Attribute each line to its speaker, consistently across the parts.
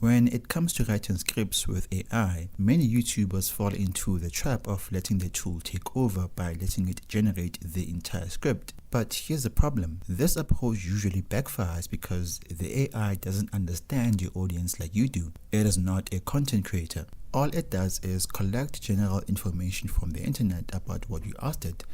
Speaker 1: When it comes to writing scripts with AI, many YouTubers fall into the trap of letting the tool take over by letting it generate the entire script. But here's the problem. This approach usually backfires because the AI doesn't understand your audience like you do. It is not a content creator. All it does is collect general information from the internet about what you asked it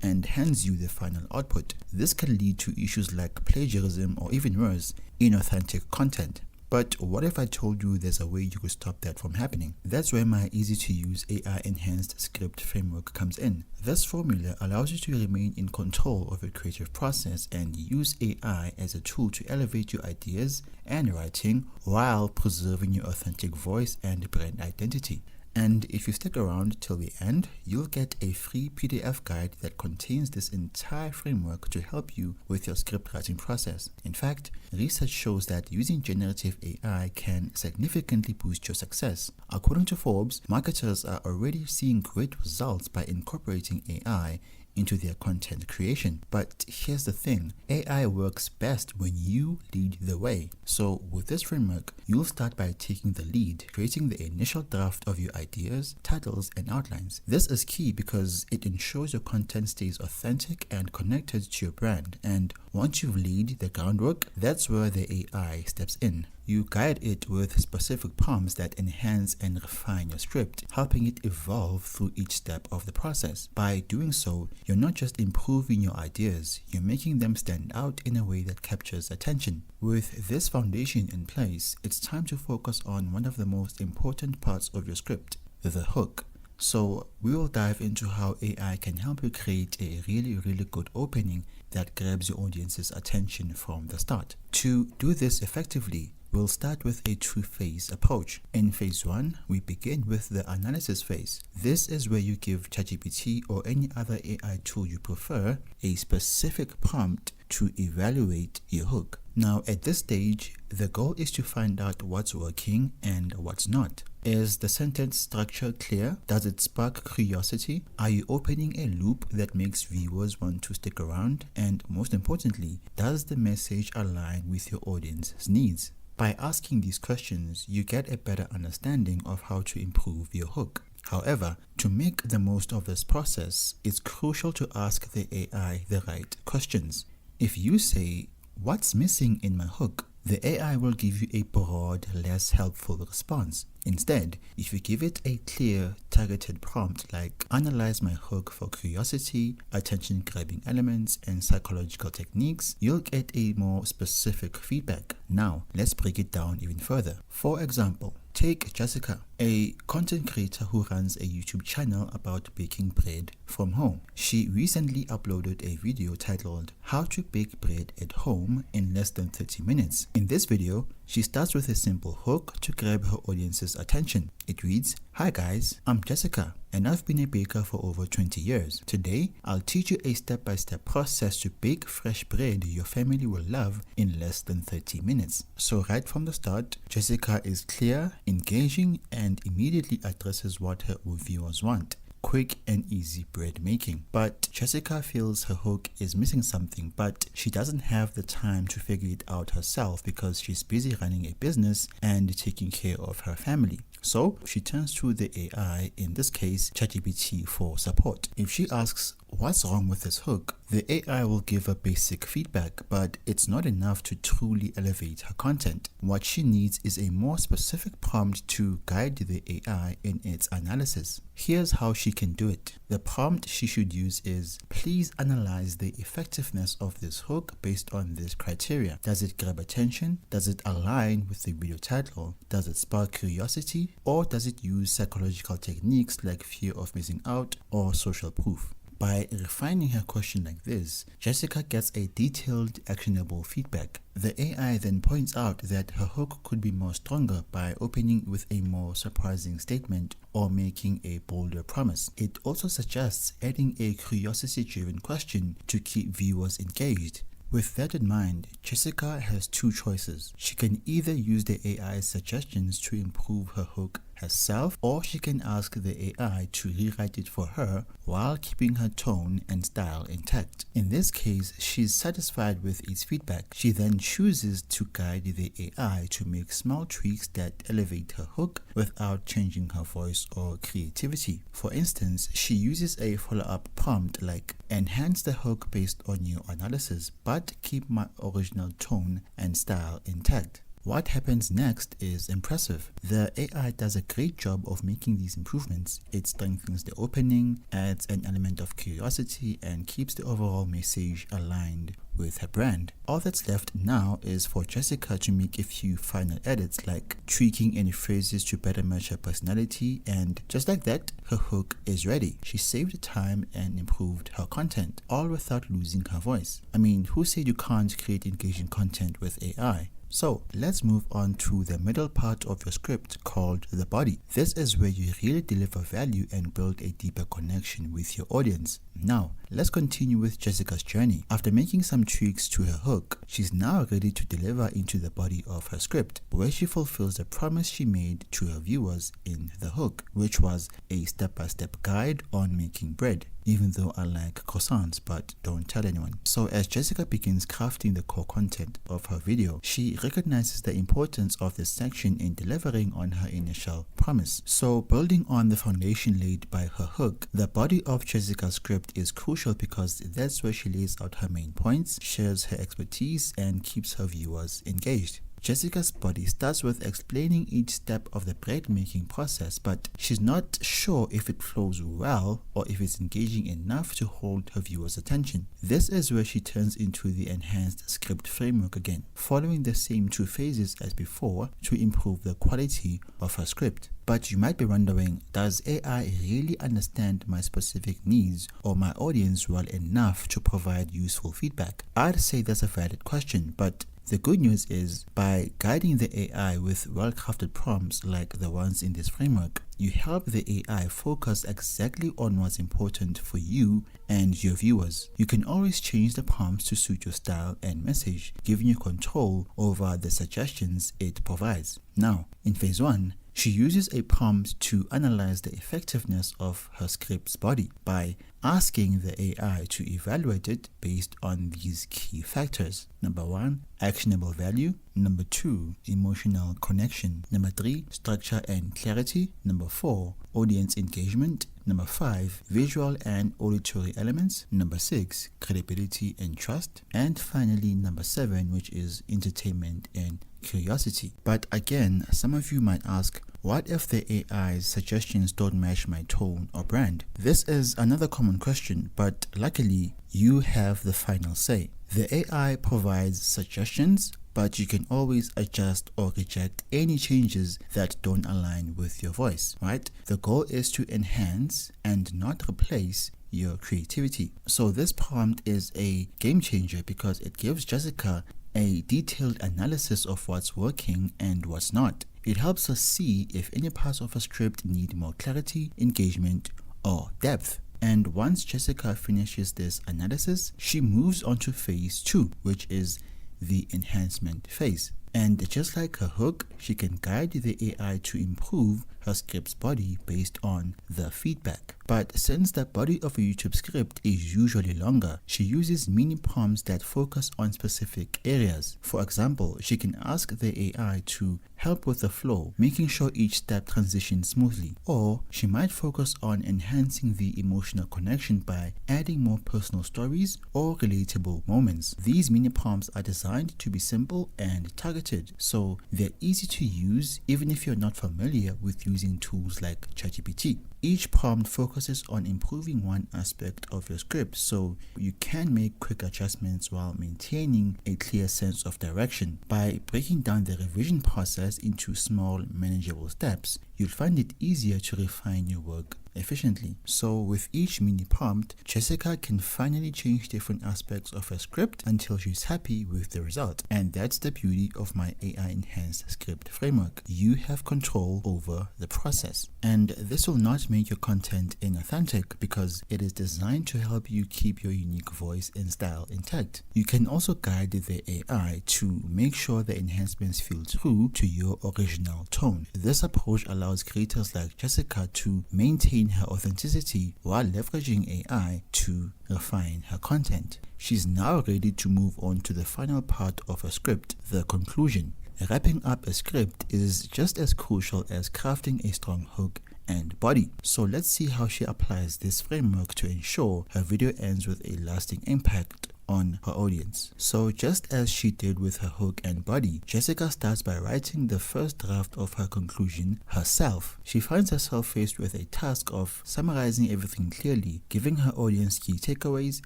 Speaker 1: and hands you the final output. This can lead to issues like plagiarism or even worse, inauthentic content. But what if I told you there's a way you could stop that from happening? That's where my easy-to-use AI-enhanced script framework comes in. This formula allows you to remain in control of your creative process and use AI as a tool to elevate your ideas and writing while preserving your authentic voice and brand identity. And if you stick around till the end, you'll get a free PDF guide that contains this entire framework to help you with your script writing process. In fact, research shows that using generative AI can significantly boost your success. According to Forbes, marketers are already seeing great results by incorporating AI into their content creation. But here's the thing, AI works best when you lead the way. So with this framework, you'll start by taking the lead, creating the initial draft of your ideas, titles, and outlines. This is key because it ensures your content stays authentic and connected to your brand. And once you've laid the groundwork, that's where the AI steps in. You guide it with specific prompts that enhance and refine your script, helping it evolve through each step of the process. By doing so, you're not just improving your ideas, you're making them stand out in a way that captures attention. With this foundation in place, it's time to focus on one of the most important parts of your script, the hook. So we will dive into how AI can help you create a really good opening that grabs your audience's attention from the start. To do this effectively, we'll start with a two-phase approach. In phase 1, we begin with the analysis phase. This is where you give ChatGPT or any other AI tool you prefer a specific prompt to evaluate your hook. Now at this stage, the goal is to find out what's working and what's not. Is the sentence structure clear? Does it spark curiosity? Are you opening a loop that makes viewers want to stick around? And most importantly, does the message align with your audience's needs? By asking these questions, you get a better understanding of how to improve your hook. However, to make the most of this process, it's crucial to ask the AI the right questions. If you say, "What's missing in my hook?" the AI will give you a broad, less helpful response. Instead, if you give it a clear, targeted prompt like "Analyze my hook for curiosity, attention-grabbing elements, and psychological techniques," you'll get a more specific feedback. Now, let's break it down even further. For example, take Jessica, a content creator who runs a YouTube channel about baking bread from home. She recently uploaded a video titled "How to Bake Bread at Home in Less Than 30 Minutes." In this video, she starts with a simple hook to grab her audience's attention. It reads, "Hi guys, I'm Jessica, and I've been a baker for over 20 years. Today, I'll teach you a step-by-step process to bake fresh bread your family will love in less than 30 minutes. So right from the start, Jessica is clear, engaging, and immediately addresses what her viewers want: quick and easy bread making. But Jessica feels her hook is missing something, but she doesn't have the time to figure it out herself because she's busy running a business and taking care of her family. So she turns to the AI, in this case ChatGPT, for support. If she asks, "What's wrong with this hook?" the AI will give her basic feedback, but it's not enough to truly elevate her content. What she needs is a more specific prompt to guide the AI in its analysis. Here's how she can do it. The prompt she should use is, "Please analyze the effectiveness of this hook based on this criteria. Does it grab attention? Does it align with the video title? Does it spark curiosity? Or does it use psychological techniques like fear of missing out or social proof?" By refining her question like this, Jessica gets a detailed, actionable feedback. The AI then points out that her hook could be more stronger by opening with a more surprising statement or making a bolder promise. It also suggests adding a curiosity-driven question to keep viewers engaged. With that in mind, Jessica has two choices. She can either use the AI's suggestions to improve her hook herself, or she can ask the AI to rewrite it for her while keeping her tone and style intact. In this case, she's satisfied with its feedback. She then chooses to guide the AI to make small tweaks that elevate her hook without changing her voice or creativity. For instance, she uses a follow-up prompt like, enhance the hook based on your analysis, but keep my original tone and style intact. What happens next is impressive. The AI does a great job of making these improvements. It strengthens the opening, adds an element of curiosity, and keeps the overall message aligned with her brand. All that's left now is for Jessica to make a few final edits, like tweaking any phrases to better match her personality, and just like that, her hook is ready. She saved time and improved her content, all without losing her voice. I mean, who said you can't create engaging content with AI? So let's move on to the middle part of your script called the body. This is where you really deliver value and build a deeper connection with your audience. Now, let's continue with Jessica's journey. After making some tweaks to her hook, she's now ready to deliver into the body of her script, where she fulfills the promise she made to her viewers in the hook, which was a step-by-step guide on making bread. Even though I like croissants, but don't tell anyone. So as Jessica begins crafting the core content of her video, she recognizes the importance of this section in delivering on her initial promise. So building on the foundation laid by her hook, the body of Jessica's script is crucial because that's where she lays out her main points, shares her expertise, and keeps her viewers engaged. Jessica's body starts with explaining each step of the bread making process, but she's not sure if it flows well or if it's engaging enough to hold her viewers' attention. This is where she turns into the enhanced script framework again, following the same two phases as before to improve the quality of her script. But you might be wondering, does AI really understand my specific needs or my audience well enough to provide useful feedback? I'd say that's a valid question, but the good news is, by guiding the AI with well-crafted prompts like the ones in this framework, you help the AI focus exactly on what's important for you and your viewers. You can always change the prompts to suit your style and message, giving you control over the suggestions it provides. Now, in phase 1, she uses a prompt to analyze the effectiveness of her script's body by asking the AI to evaluate it based on these key factors. Number 1, actionable value. Number 2, emotional connection. Number 3, structure and clarity. Number 4, audience engagement. Number 5, visual and auditory elements. Number 6, credibility and trust. And finally, number 7, which is entertainment and curiosity. But again, some of you might ask, what if the AI's suggestions don't match my tone or brand? This is another common question, but luckily you have the final say. The AI provides suggestions, but you can always adjust or reject any changes that don't align with your voice, right? The goal is to enhance and not replace your creativity. So this prompt is a game changer because it gives Jessica a detailed analysis of what's working and what's not. It helps us see if any parts of a script need more clarity, engagement, or depth. And once Jessica finishes this analysis, she moves on to phase 2, which is the enhancement phase. And just like her hook, she can guide the AI to improve her script's body based on the feedback. But since the body of a YouTube script is usually longer, she uses mini prompts that focus on specific areas. For example, she can ask the AI to help with the flow, making sure each step transitions smoothly. Or she might focus on enhancing the emotional connection by adding more personal stories or relatable moments. These mini prompts are designed to be simple and targeted, so they're easy to use even if you're not familiar with using tools like ChatGPT. Each prompt focuses on improving one aspect of your script, so you can make quick adjustments while maintaining a clear sense of direction. By breaking down the revision process into small, manageable steps, you'll find it easier to refine your work efficiently. So with each mini prompt, Jessica can finally change different aspects of her script until she's happy with the result. And that's the beauty of my AI enhanced script framework. You have control over the process. And this will not make your content inauthentic because it is designed to help you keep your unique voice and style intact. You can also guide the AI to make sure the enhancements feel true to your original tone. This approach allows creators like Jessica to maintain her authenticity while leveraging AI to refine her content. She's now ready to move on to the final part of her script, the conclusion. Wrapping up a script is just as crucial as crafting a strong hook and body. So let's see how she applies this framework to ensure her video ends with a lasting impact on her audience. So just as she did with her hook and body, Jessica starts by writing the first draft of her conclusion herself. She finds herself faced with a task of summarizing everything clearly, giving her audience key takeaways,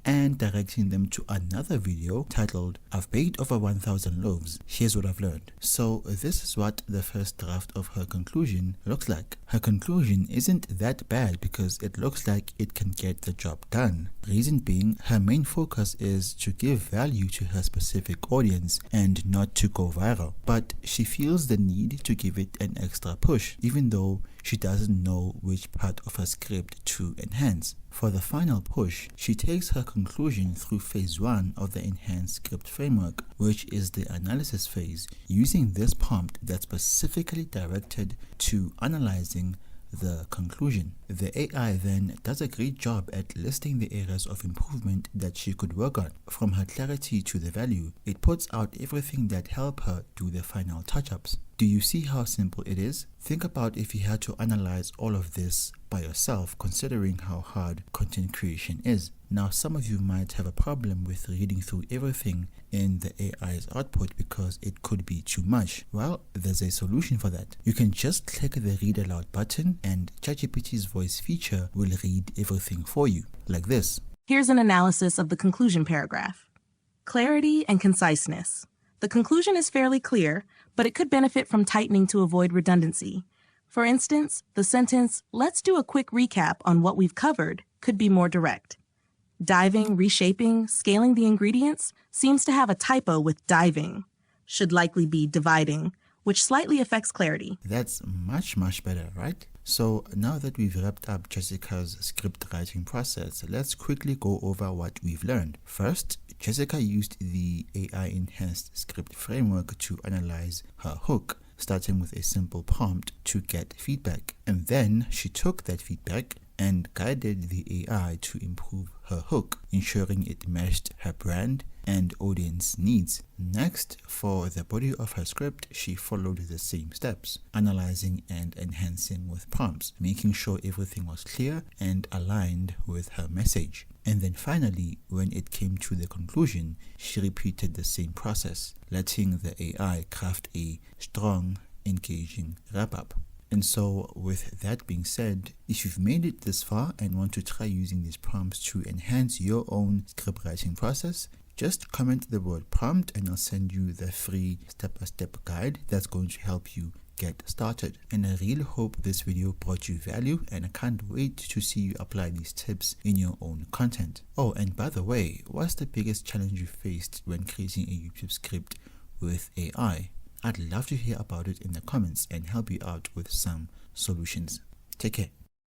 Speaker 1: and directing them to another video titled, "I've baked over 1,000 loaves. Here's what I've learned." So this is what the first draft of her conclusion looks like. Her conclusion isn't that bad because it looks like it can get the job done. Reason being, her main focus is to give value to her specific audience and not to go viral. But she feels the need to give it an extra push, even though she doesn't know which part of her script to enhance. For the final push, she takes her conclusion through phase 1 of the enhanced script framework, which is the analysis phase, using this prompt that's specifically directed to analyzing the conclusion. The AI then does a great job at listing the areas of improvement that she could work on. From her clarity to the value, it puts out everything that help her do the final touch-ups. Do you see how simple it is? Think about if you had to analyze all of this by yourself, considering how hard content creation is. Now, some of you might have a problem with reading through everything in the AI's output because it could be too much. Well, there's a solution for that. You can just click the read aloud button and ChatGPT's voice feature will read everything for you, like this.
Speaker 2: Here's an analysis of the conclusion paragraph. Clarity and conciseness. The conclusion is fairly clear, but it could benefit from tightening to avoid redundancy. For instance, the sentence, "Let's do a quick recap on what we've covered," could be more direct. Diving, reshaping, scaling the ingredients seems to have a typo with diving. Should likely be dividing, which slightly affects clarity.
Speaker 1: That's much better, right? So now that we've wrapped up Jessica's script writing process, let's quickly go over what we've learned. First, Jessica used the AI enhanced script framework to analyze her hook, starting with a simple prompt to get feedback. And then she took that feedback and guided the AI to improve her hook, ensuring it matched her brand and audience needs. Next, for the body of her script, she followed the same steps, analyzing and enhancing with prompts, making sure everything was clear and aligned with her message. And then finally, when it came to the conclusion, she repeated the same process, letting the AI craft a strong, engaging wrap-up. And so with that being said, if you've made it this far and want to try using these prompts to enhance your own script writing process, just comment the word prompt and I'll send you the free step-by-step guide that's going to help you get started. And I really hope this video brought you value and I can't wait to see you apply these tips in your own content. Oh, and by the way, what's the biggest challenge you faced when creating a YouTube script with AI? I'd love to hear about it in the comments and help you out with some solutions. Take care.